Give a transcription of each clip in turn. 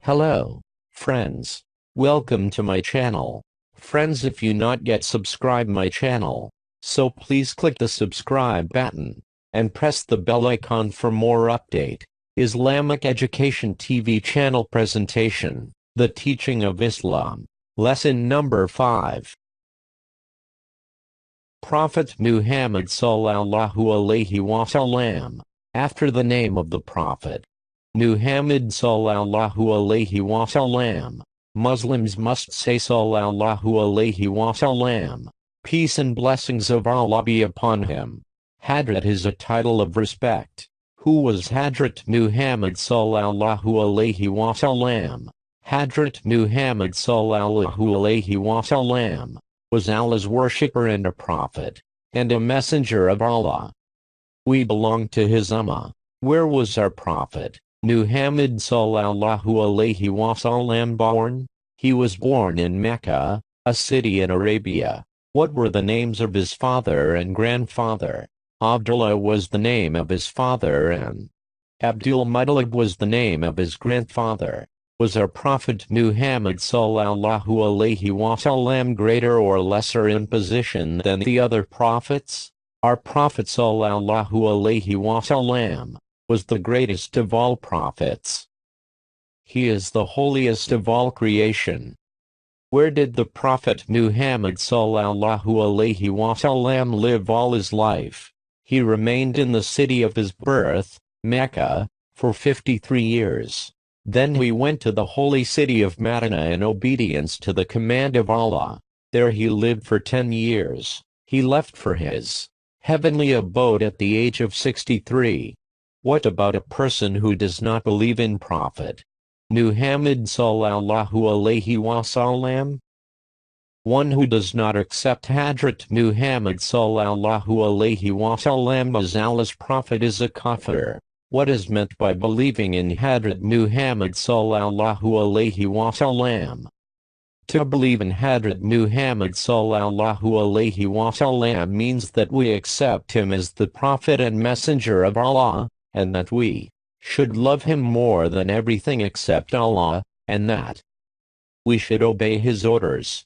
Hello, friends. Welcome to my channel. Friends, if you not yet subscribe my channel, so please click the subscribe button and press the bell icon for more update. Islamic Education TV Channel presentation, The Teaching of Islam, Lesson number 5. Prophet Muhammad sallallahu alaihi wasallam. After the name of the Prophet Muhammad sallallahu alaihi wasallam, Muslims must say sallallahu alaihi wasallam, peace and blessings of Allah be upon him. Hadrat is a title of respect. Who was Hadrat Muhammad sallallahu alaihi wasallam? Hadrat Muhammad sallallahu alaihi wasallam was Allah's worshipper and a prophet, and a messenger of Allah. We belong to his ummah. Where was our prophet Muhammad sallallahu alaihi wasallam born? He was born in Mecca, a city in Arabia. What were the names of his father and grandfather? Abdullah was the name of his father and Abdul Muttalib was the name of his grandfather. Was our prophet Muhammad sallallahu alaihi wasallam greater or lesser in position than the other prophets? Our prophet sallallahu alaihi wasallam was the greatest of all prophets. He is the holiest of all creation. Where did the prophet Muhammad sallallahu alaihi wasallam live all his life? He remained in the city of his birth, Mecca, for 53 years. Then he went to the holy city of Medina in obedience to the command of Allah. There he lived for 10 years. He left for his heavenly abode at the age of 63. What about a person who does not believe in Prophet Muhammad sallallahu alaihi wasallam? One who does not accept Hadrat Muhammad sallallahu alaihi wasallam as Allah's prophet is a kafir. What is meant by believing in Hadrat Muhammad sallallahu alaihi wasallam? To believe in Hadrat Muhammad sallallahu alaihi wasallam means that we accept him as the prophet and messenger of Allah, and that we should love him more than everything except Allah, and that we should obey his orders.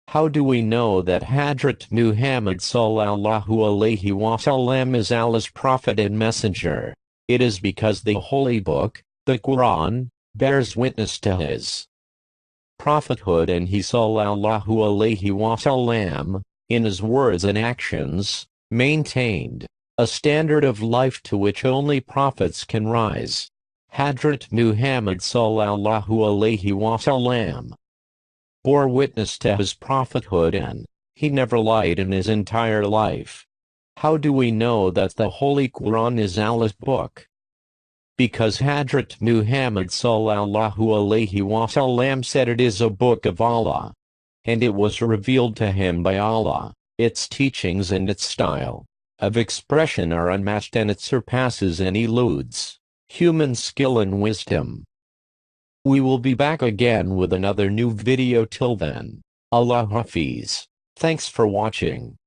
How do we know that Hadrat Muhammad sallallahu alaihi wasallam is Allah's prophet and messenger? It is because the holy book, the Quran, bears witness to his prophethood, and he sallallahu alaihi wasallam, in his words and actions, maintained a standard of life to which only prophets can rise. Hadrat Muhammad sallallahu alaihi wasallam bore witness to his prophethood, and he never lied in his entire life. How do we know that the Holy Quran is Allah's book? Because Hadrat Muhammad sallallahu alaihi wasallam said it is a book of Allah, and it was revealed to him by Allah. Its teachings and its style of expression are unmatched, and it surpasses and eludes human skill and wisdom. We will be back again with another new video. Till then, Allah Hafiz. Thanks for watching.